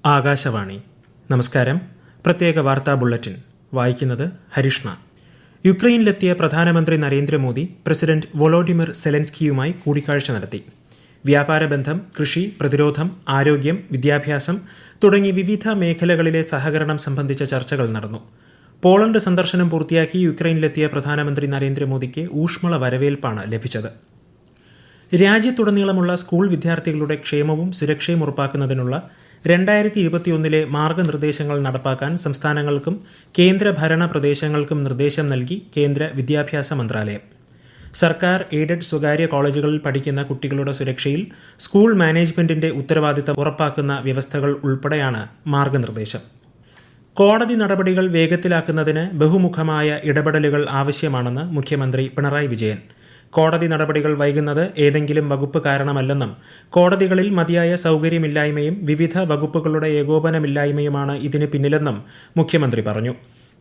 ആകാശവാണി. നമസ്കാരം. പ്രത്യേക വാർത്താ ബുള്ളറ്റിൻ വായിക്കുന്നത് ഹരിഷ്ണ. യുക്രൈനിലെത്തിയ പ്രധാനമന്ത്രി നരേന്ദ്രമോദി പ്രസിഡന്റ് വൊളോഡിമിർ സെലൻസ്കിയുമായി കൂടിക്കാഴ്ച നടത്തി. വ്യാപാര ബന്ധം, കൃഷി, പ്രതിരോധം, ആരോഗ്യം, വിദ്യാഭ്യാസം തുടങ്ങി വിവിധ മേഖലകളിലെ സഹകരണം സംബന്ധിച്ച ചർച്ചകൾ നടന്നു. പോളണ്ട് സന്ദർശനം പൂർത്തിയാക്കി യുക്രൈനിലെത്തിയ പ്രധാനമന്ത്രി നരേന്ദ്രമോദിക്ക് ഊഷ്മള വരവേൽപ്പാണ് ലഭിച്ചത്. രാജ്യത്തുടനീളമുള്ള സ്കൂൾ വിദ്യാർത്ഥികളുടെ ക്ഷേമവും സുരക്ഷയും ഉറപ്പാക്കുന്നതിനുള്ള 2021 മാർഗനിർദ്ദേശങ്ങൾ നടപ്പാക്കാൻ സംസ്ഥാനങ്ങൾക്കും കേന്ദ്രഭരണ പ്രദേശങ്ങൾക്കും നിർദ്ദേശം നൽകി കേന്ദ്ര വിദ്യാഭ്യാസ മന്ത്രാലയം. സർക്കാർ എയ്ഡഡ് സ്വകാര്യ കോളേജുകളിൽ പഠിക്കുന്ന കുട്ടികളുടെ സുരക്ഷയിൽ സ്കൂൾ മാനേജ്മെന്റിന്റെ ഉത്തരവാദിത്തം ഉറപ്പാക്കുന്ന വ്യവസ്ഥകൾ ഉൾപ്പെടെയാണ് മാർഗനിർദ്ദേശം. കോടതി നടപടികൾ വേഗത്തിലാക്കുന്നതിന് ബഹുമുഖമായ ഇടപെടലുകൾ ആവശ്യമാണെന്ന് മുഖ്യമന്ത്രി പിണറായി വിജയൻ. കോടതി നടപടികൾ വൈകുന്നത് ഏതെങ്കിലും വകുപ്പ് കാരണമല്ലെന്നും കോടതികളിൽ മതിയായ സൗകര്യമില്ലായ്മയും വിവിധ വകുപ്പുകളുടെ ഏകോപനമില്ലായ്മയുമാണ് ഇതിന് പിന്നിലെന്നും മുഖ്യമന്ത്രി പറഞ്ഞു.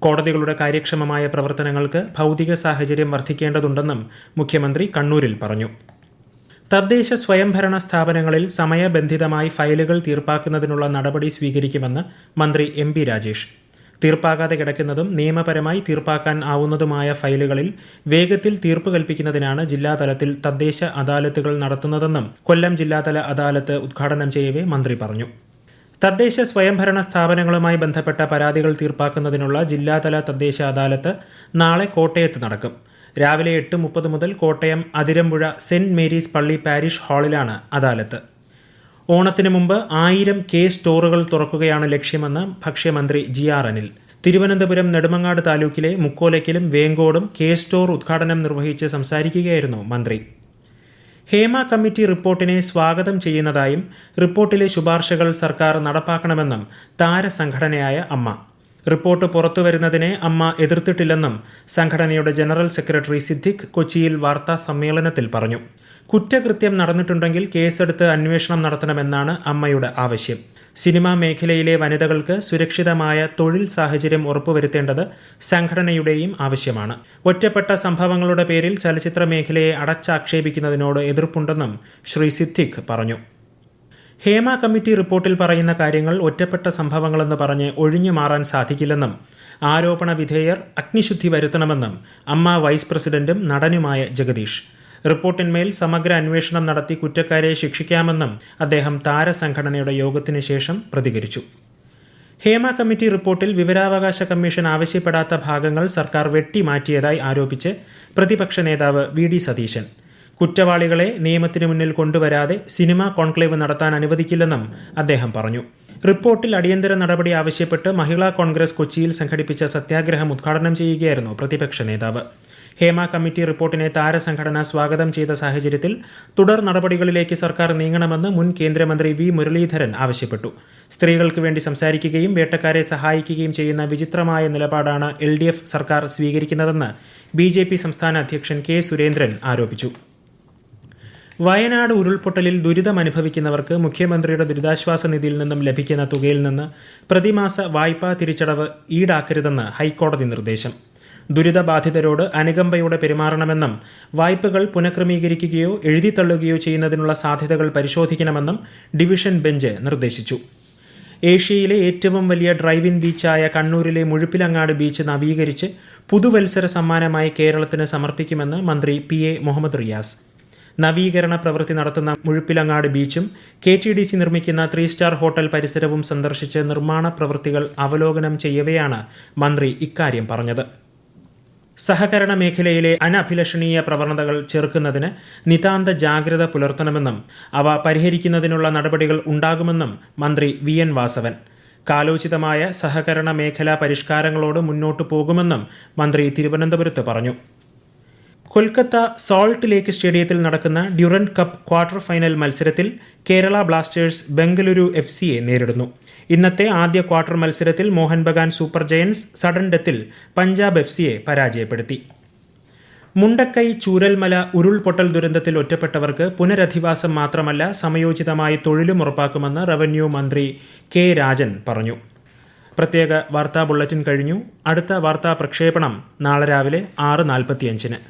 കോടതികളുടെ കാര്യക്ഷമമായ പ്രവർത്തനങ്ങൾക്ക് ഭൗതിക സാഹചര്യം വർദ്ധിക്കേണ്ടതുണ്ടെന്നും മുഖ്യമന്ത്രി കണ്ണൂരിൽ പറഞ്ഞു. തദ്ദേശ സ്വയംഭരണ സ്ഥാപനങ്ങളിൽ സമയബന്ധിതമായി ഫയലുകൾ തീർപ്പാക്കുന്നതിനുള്ള നടപടി സ്വീകരിക്കുമെന്ന് മന്ത്രി എം പി രാജേഷ്. തീർപ്പാകാതെ കിടക്കുന്നതും നിയമപരമായി തീർപ്പാക്കാൻ ആവുന്നതുമായ ഫയലുകളിൽ വേഗത്തിൽ തീർപ്പ് കൽപ്പിക്കുന്നതിനാണ് ജില്ലാതലത്തിൽ തദ്ദേശ അദാലത്തുകൾ നടത്തുന്നതെന്നും കൊല്ലം ജില്ലാതല അദാലത്ത് ഉദ്ഘാടനം ചെയ്യവേ മന്ത്രി പറഞ്ഞു. തദ്ദേശ സ്വയംഭരണ സ്ഥാപനങ്ങളുമായി ബന്ധപ്പെട്ട പരാതികൾ തീർപ്പാക്കുന്നതിനുള്ള ജില്ലാതല തദ്ദേശ അദാലത്ത് നാളെ കോട്ടയത്ത് നടക്കും. രാവിലെ 8:30 മുതൽ കോട്ടയം അതിരമ്പുഴ സെന്റ് മേരീസ് പള്ളി പാരിഷ് ഹാളിലാണ് അദാലത്ത്. ഓണത്തിന് മുമ്പ് 1000 കെ സ്റ്റോറുകൾ തുറക്കുകയാണ് ലക്ഷ്യമെന്ന് ഭക്ഷ്യമന്ത്രി GR അനിൽ. തിരുവനന്തപുരം നെടുമങ്ങാട് താലൂക്കിലെ മുക്കോലയ്ക്കലും വേങ്കോടും കെ സ്റ്റോർ ഉദ്ഘാടനം നിർവഹിച്ച് സംസാരിക്കുകയായിരുന്നു മന്ത്രി. ഹേമ കമ്മിറ്റി റിപ്പോർട്ടിനെ സ്വാഗതം ചെയ്യുന്നതായും റിപ്പോർട്ടിലെ ശുപാർശകൾ സർക്കാർ നടപ്പാക്കണമെന്നും താരസംഘടനയായ അമ്മ. റിപ്പോർട്ട് പുറത്തുവരുന്നതിനെ അമ്മ എതിർത്തിട്ടില്ലെന്നും സംഘടനയുടെ ജനറൽ സെക്രട്ടറി സിദ്ദിഖ് കൊച്ചിയിൽ വാർത്താ സമ്മേളനത്തിൽ പറഞ്ഞു. കുറ്റകൃത്യം നടന്നിട്ടുണ്ടെങ്കിൽ കേസെടുത്ത് അന്വേഷണം നടത്തണമെന്നാണ് അമ്മയുടെ ആവശ്യം. സിനിമാ മേഖലയിലെ വനിതകൾക്ക് സുരക്ഷിതമായ തൊഴിൽ സാഹചര്യം ഉറപ്പുവരുത്തേണ്ടത് സംഘടനയുടെയും ആവശ്യമാണ്. ഒറ്റപ്പെട്ട സംഭവങ്ങളുടെ പേരിൽ ചലച്ചിത്ര മേഖലയെ അടച്ചാക്ഷേപിക്കുന്നതിനോട് എതിർപ്പുണ്ടെന്നും ശ്രീ സിദ്ദിഖ് പറഞ്ഞു. ഹേമ കമ്മിറ്റി റിപ്പോർട്ടിൽ പറയുന്ന കാര്യങ്ങൾ ഒറ്റപ്പെട്ട സംഭവങ്ങളെന്ന് പറഞ്ഞ് ഒഴിഞ്ഞു മാറാൻ സാധിക്കില്ലെന്നും ആരോപണ വിധേയർ അഗ്നിശുദ്ധി വരുത്തണമെന്നും അമ്മ വൈസ് പ്രസിഡന്റും നടനുമായ ജഗദീഷ്. റിപ്പോർട്ടിന്മേൽ സമഗ്ര അന്വേഷണം നടത്തി കുറ്റക്കാരെ ശിക്ഷിക്കാമെന്നും അദ്ദേഹം താരസംഘടനയുടെ യോഗത്തിനു ശേഷം പ്രതികരിച്ചു. ഹേമ കമ്മിറ്റി റിപ്പോർട്ടിൽ വിവരാവകാശ കമ്മീഷൻ ആവശ്യപ്പെടാത്ത ഭാഗങ്ങൾ സർക്കാർ വെട്ടിമാറ്റിയതായി ആരോപിച്ച് പ്രതിപക്ഷ നേതാവ് VD സതീശൻ. കുറ്റവാളികളെ നിയമത്തിനു മുന്നിൽ കൊണ്ടുവരാതെ സിനിമാ കോൺക്ലേവ് നടത്താൻ അനുവദിക്കില്ലെന്നും അദ്ദേഹം പറഞ്ഞു. റിപ്പോർട്ടിൽ അടിയന്തര നടപടി ആവശ്യപ്പെട്ട് മഹിളാ കോൺഗ്രസ് കൊച്ചിയിൽ സംഘടിപ്പിച്ച സത്യാഗ്രഹം ഉദ്ഘാടനം ചെയ്യുകയായിരുന്നു പ്രതിപക്ഷ നേതാവ്. ഹേമ കമ്മിറ്റി റിപ്പോർട്ടിനെ താരസംഘടന സ്വാഗതം ചെയ്ത സാഹചര്യത്തിൽ തുടർ നടപടികളിലേക്ക് സർക്കാർ നീങ്ങണമെന്ന് മുൻ കേന്ദ്രമന്ത്രി V മുരളീധരൻ ആവശ്യപ്പെട്ടു. സ്ത്രീകൾക്ക് വേണ്ടി സംസാരിക്കുകയും വേട്ടക്കാരെ സഹായിക്കുകയും ചെയ്യുന്ന വിചിത്രമായ നിലപാടാണ് LDF സർക്കാർ സ്വീകരിക്കുന്നതെന്ന് BJP സംസ്ഥാന അധ്യക്ഷൻ K സുരേന്ദ്രൻ ആരോപിച്ചു. വയനാട് ഉരുൾപൊട്ടലിൽ ദുരിതമനുഭവിക്കുന്നവർക്ക് മുഖ്യമന്ത്രിയുടെ ദുരിതാശ്വാസ നിധിയിൽ നിന്നും ലഭിക്കുന്ന തുകയിൽ നിന്ന് പ്രതിമാസ വായ്പാ തിരിച്ചടവ് ഈടാക്കരുതെന്ന് ഹൈക്കോടതി നിർദ്ദേശം. ദുരിതബാധിതരോട് അനുകമ്പയോടെ പെരുമാറണമെന്നും വായ്പകൾ പുനഃക്രമീകരിക്കുകയോ എഴുതിത്തള്ളുകയോ ചെയ്യുന്നതിനുള്ള സാധ്യതകൾ പരിശോധിക്കണമെന്നും ഡിവിഷൻ ബെഞ്ച് നിർദ്ദേശിച്ചു. ഏഷ്യയിലെ ഏറ്റവും വലിയ ഡ്രൈവ് ഇൻ ബീച്ചായ കണ്ണൂരിലെ മുഴുപ്പിലങ്ങാട് ബീച്ച് നവീകരിച്ച് പുതുവത്സര സമ്മാനമായി കേരളത്തിന് സമർപ്പിക്കുമെന്ന് മന്ത്രി PA മുഹമ്മദ് റിയാസ്. നവീകരണ പ്രവൃത്തി നടത്തുന്ന മുഴുപ്പിലങ്ങാട് ബീച്ചും KTDC നിർമ്മിക്കുന്ന 3 സ്റ്റാർ ഹോട്ടൽ പരിസരവും സന്ദർശിച്ച് നിർമ്മാണ പ്രവൃത്തികൾ അവലോകനം ചെയ്യവെയാണ് മന്ത്രി ഇക്കാര്യം പറഞ്ഞത്. സഹകരണ മേഖലയിലെ അനഭിലഷണീയ പ്രവണതകൾ ചെറുക്കുന്നതിന് നിതാന്ത ജാഗ്രത പുലർത്തണമെന്നും അവ പരിഹരിക്കുന്നതിനുള്ള നടപടികൾ ഉണ്ടാകുമെന്നും മന്ത്രി VN വാസവൻ. കാലോചിതമായ സഹകരണ മേഖലാ പരിഷ്കാരങ്ങളോട് മുന്നോട്ടു പോകുമെന്നും മന്ത്രി തിരുവനന്തപുരത്ത് പറഞ്ഞു. കൊൽക്കത്ത സോൾട്ട് ലേക്ക് സ്റ്റേഡിയത്തിൽ നടക്കുന്ന ഡ്യൂറന്റ് കപ്പ് ക്വാർട്ടർ ഫൈനൽ മത്സരത്തിൽ കേരള ബ്ലാസ്റ്റേഴ്സ് ബംഗളൂരു FCയെ നേരിടുന്നു. ഇന്നത്തെ ആദ്യ ക്വാർട്ടർ മത്സരത്തിൽ Mohun Bagan super giants sudden ഡെത്തിൽ പഞ്ചാബ് FCയെ പരാജയപ്പെടുത്തി. മുണ്ടക്കൈ ചൂരൽമല ഉരുൾപൊട്ടൽ ദുരന്തത്തിൽ ഒറ്റപ്പെട്ടവർക്ക് പുനരധിവാസം മാത്രമല്ല സമയോചിതമായി തൊഴിലും ഉറപ്പാക്കുമെന്ന് റവന്യൂ മന്ത്രി K രാജൻ പറഞ്ഞു. പ്രത്യേക വാർത്താ ബുള്ളറ്റിൻ കഴിഞ്ഞു. അടുത്ത വാർത്താ പ്രക്ഷേപണം നാളെ രാവിലെ 6:45.